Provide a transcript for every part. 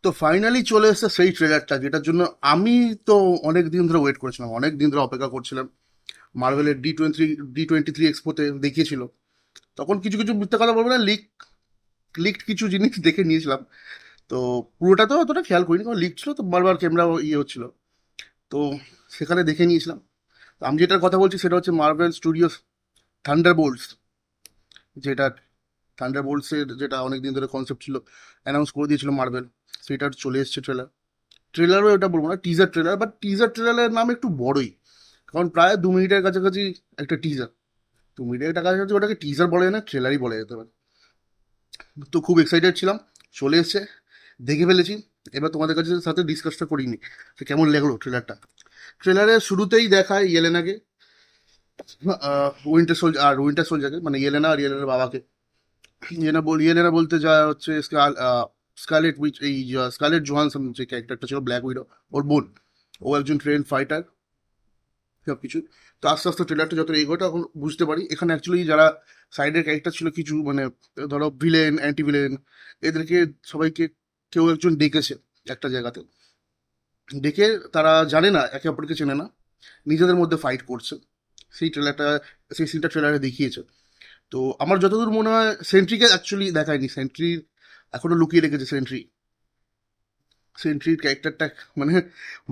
তো ফাইনালি চলে এসেছে সেই ট্রেলারটা, যেটার জন্য আমি তো অনেক দিন ধরে ওয়েট করেছিলাম, অনেক দিন ধরে অপেক্ষা করছিলাম। মার্ভেলের D23 এক্সপোতে দেখিয়েছিল, তখন কিছু কিছু মিথ্যা কথা বলবো না, লিকড কিছু জিনিস দেখে নিয়েছিলাম। তো পুরোটা তো অতটা খেয়াল করিনি, কারণ লিক ছিল তো, বারবার ক্যামেরা ইয়ে হচ্ছিল। তো সেখানে দেখে নিয়েছিলাম। তো আমি যেটার কথা বলছি সেটা হচ্ছে মার্ভেল স্টুডিওস থান্ডারবোল্টস, যেটা থান্ডারবোল্টসের যেটা অনেকদিন ধরে কনসেপ্ট ছিল, অ্যানাউন্স করে দিয়েছিল মার্ভেল, সেটার চলে এসছে ট্রেলার। ট্রেলারও এটা বলবো না টিজার ট্রেলার, বাট টিজার ট্রেলারের নাম একটু বড়ই, কারণ প্রায় 2 মিনিটের কাছাকাছি একটা টিজার। 2 মিনিটের কাছাকাছি ওটাকে টিজার বলে না, ট্রেলারই বলে যেতে পারে। তো খুব এক্সাইটেড ছিলাম, চলে এসছে, দেখে ফেলেছি। এবার তোমাদের কাছে সাথে ডিসকাসটা করিনি যে কেমন লাগলো ট্রেলারটা। ট্রেলারের শুরুতেই দেখায় ইয়েলেনাকে, উইন্টার সোলজারকে, মানে ইয়েলেনা আর ইয়েলেনার বাবাকে। ইয়েলেনা বলতে যা হচ্ছে স্কারলেট উইচ, এই স্কারলেট জোহানসন যে ক্যারেক্টারটা ছিল ব্ল্যাক উইডো, ওর বোন। ও একজন ট্রেন ফাইটার, সব কিছু। তো আস্তে আস্তে ট্রেলারটা যত এগোটা এখন বুঝতে পারি এখানে অ্যাকচুয়ালি যারা সাইডের ক্যারেক্টার ছিল কিছু, মানে ধরো ভিলেন, অ্যান্টি ভিলেন, এদেরকে সবাইকে কেউ একজন ডেকেছে একটা জায়গাতে, ডেকে তারা জানে না, একে অপরকে চেনে না, নিজেদের মধ্যে ফাইট করছে। সেই ট্রেলারটা, সেই সিনটা ট্রেলারে দেখিয়েছে। তো আমার যতদূর মনে হয় সেন্ট্রিকে অ্যাকচুয়ালি দেখায়নি, সেন্ট্রির এখনো লুকিয়ে রেখেছে। সেন্ট্রির ক্যারেক্টারটা, মানে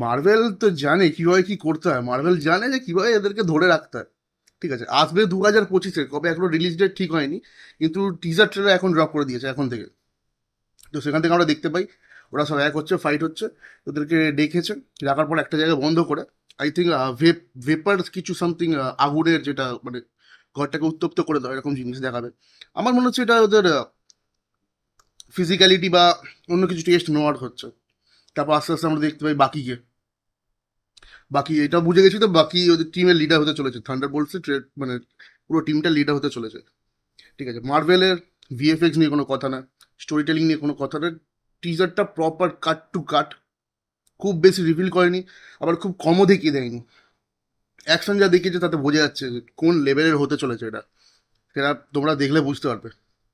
মার্ভেল তো জানে কিভাবে কি করতে হয়, মার্ভেল জানে যে কিভাবে এদেরকে ধরে রাখতে হয়। ঠিক আছে, আসবে 2025-এ, কবে এখনো রিলিজ ডেট ঠিক হয়নি, কিন্তু টিজার ট্রেলার এখন ড্রপ করে দিয়েছে এখন থেকে। তো সেখান থেকে আমরা দেখতে পাই ওরা সব এক হচ্ছে, ফাইট হচ্ছে। ওদেরকে ডেকেছে, রাখার পর একটা জায়গায় বন্ধ করে, আই থিঙ্ক ভেপার কিছু সামথিং, আগুনের যেটা মানে ঘরটাকে উত্তপ্ত করে দেওয়া, এরকম জিনিস দেখাবে। আমার মনে হচ্ছে এটা ওদের ফিজিক্যালিটি বা অন্য কিছু টেস্ট নেওয়ার হচ্ছে। তারপর আস্তে আস্তে আমরা দেখতে পাই বাকিকে, বাকি এটা বুঝে গেছি তো, বাকি ওদের টিমের লিডার হতে চলেছে, থান্ডারবোল্টসের মানে পুরো টিমটা লিডার হতে চলেছে। ঠিক আছে, মার্ভেলের ভিএফএক্স নিয়ে কোনো কথা না, স্টোরি টেলিং নিয়ে কোনো কথা না। টিজারটা প্রপার কাট টু কাট, খুব বেশি রিভিল করেনি, আবার খুব কমও দেখিয়ে দেয়নি। অ্যাকশন যা দেখিয়েছে তাতে বোঝা যাচ্ছে যে কোন লেভেলের হতে চলেছে এটা, সেটা তোমরা দেখলে বুঝতে পারবে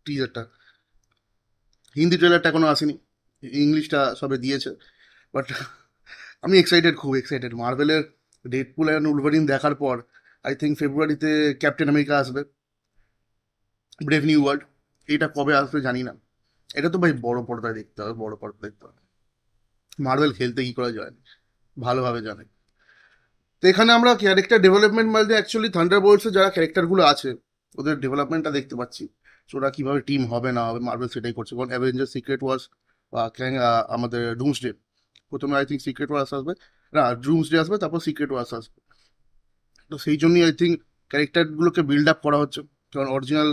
টিজারটা। হিন্দি ট্রেলারটা এখনো আসেনি, ইংলিশটা সবে দিয়েছে। বাট আমি এক্সাইটেড, খুব এক্সাইটেড মার্ভেলের ডেডপুল অ্যান্ড উলভারিন দেখার পর। আই থিঙ্ক ফেব্রুয়ারিতে ক্যাপ্টেন আমেরিকা আসবে, ব্রেভ নিউ ওয়ার্ল্ড। এটা কবে আসবে জানি না, এটা তো ভাই বড় পর্দায় দেখতে হবে, বড় পর্দায় দেখতে হবে। মার্বেল খেলতে কি করে যায় ভালোভাবে জানে। তো এখানে আমরা ক্যারেক্টার ডেভেলপমেন্ট বলতে অ্যাকচুয়ালি থান্ডারবোল্টসে যারা ক্যারেক্টারগুলো আছে ওদের ডেভেলপমেন্টটা দেখতে পাচ্ছি। So ওরা কিভাবে টিম হবে না হবে, মার্বেল সেটাই করছে। কারণ অ্যাভেঞ্জার সিক্রেট ওয়ার্স বা আমাদের ডুমসডে, প্রথমে আই থিঙ্ক সিক্রেট ওয়ার্স আসবে, না ডুমসডে আসবে, তারপর সিক্রেট ওয়ার্স আসবে। তো সেই জন্যই আই থিঙ্ক ক্যারেক্টারগুলোকে বিল্ড আপ করা হচ্ছে। কারণ অরিজিনাল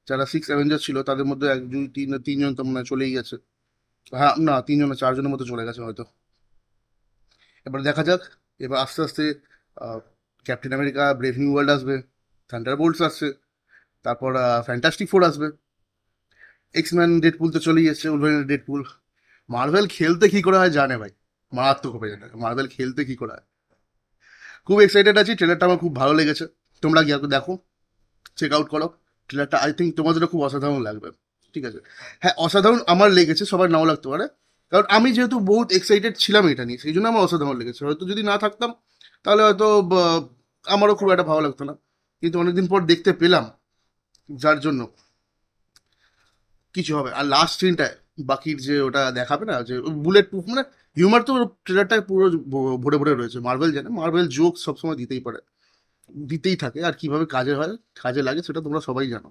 যারা 6 অ্যাভেঞ্জার ছিল তাদের মধ্যে এক দুই তিন তিনজন তো মনে হয় চলেই গেছে। হ্যাঁ, না তিনজন না, চারজনের মতো চলে গেছে হয়তো। এবার দেখা যাক, এবার আস্তে আস্তে captain America brave new world আসবে, থান্ডারবোল্টস আসছে, তারপর ফ্যান্টাস্টিক ফোর আসবে, এক্সম্যান ডেডপুল তো চলেই এসছে, উলভারিন ডেডপুল। মার্ভেল খেলতে কি করে হয় জানে ভাই, মারাত্মক হবে এটা, মার্ভেল খেলতে কি করে হয়। খুব এক্সাইটেড আছি, ট্রেলারটা আমার খুব ভালো লেগেছে। তোমরা গিয়ে দেখো, চেক আউট করো ট্রেলারটা, আই থিঙ্ক তোমাদেরও খুব অসাধারণ লাগবে। ঠিক আছে, হ্যাঁ অসাধারণ আমার লেগেছে, সবার নাও লাগতে পারে, কারণ আমি যেহেতু বহুত এক্সাইটেড ছিলাম এটা নিয়ে, সেই জন্য আমার অসাধারণ লেগেছে। হয়তো যদি না থাকতাম তাহলে হয়তো আমারও খুব একটা ভালো লাগতো না, কিন্তু অনেকদিন পর দেখতে পেলাম, যার জন্য কিছু হবে। আর লাস্ট সিনটায় বাকির যে ওটা দেখাবে না, যে বুলেট প্রুফ, মানে হিউমার তো ট্রেলারটায় পুরো ভরে ভরে রয়েছে। মার্বেল জানে, মার্বেল জোক সবসময় দিতেই পারে, দিতেই থাকে, আর কিভাবে কাজে হয়, কাজে লাগে সেটা তোমরা সবাই জানো।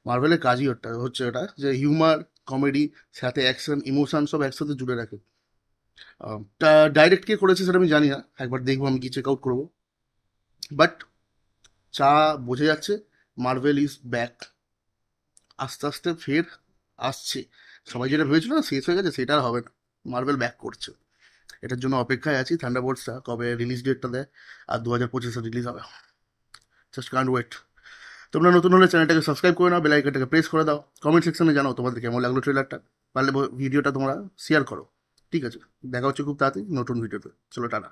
মার্ভেলের কাজই ওটা হচ্ছে, এটা যে হিউমার, কমেডি, সাথে অ্যাকশন, ইমোশন সব একসাথে জুড়ে রাখে। তা ডাইরেক্ট কে করেছে সেটা আমি জানি না, একবার দেখবো, আমি কি চেক আউট করবো। বাট যা বোঝা যাচ্ছে, মার্ভেল ইজ ব্যাক, আস্তে আস্তে ফের আসছে। সবাই যেটা ভেবেছিল না শেষ হয়ে গেছে, সেটা আর হবে না, মার্ভেল ব্যাক করছে। এটার জন্য অপেক্ষায় আছি, থান্ডারবোল্টসটা কবে রিলিজ ডেটটা দেয়, আর 2025-এ রিলিজ হবে। Just can't wait. তোমরা নতুন হলে চ্যানেলটাকে সাবস্ক্রাইব করে নাও, বেল আইকনটাকে প্রেস করে দাও, কমেন্ট সেকশনে জানাও তোমাদের কেমন লাগলো ট্রেলারটা, পারলে ভিডিওটা তোমরা শেয়ার করো। ঠিক আছে, দেখা হচ্ছে খুব তাড়াতাড়ি নতুন ভিডিওতে। চলো টাটা।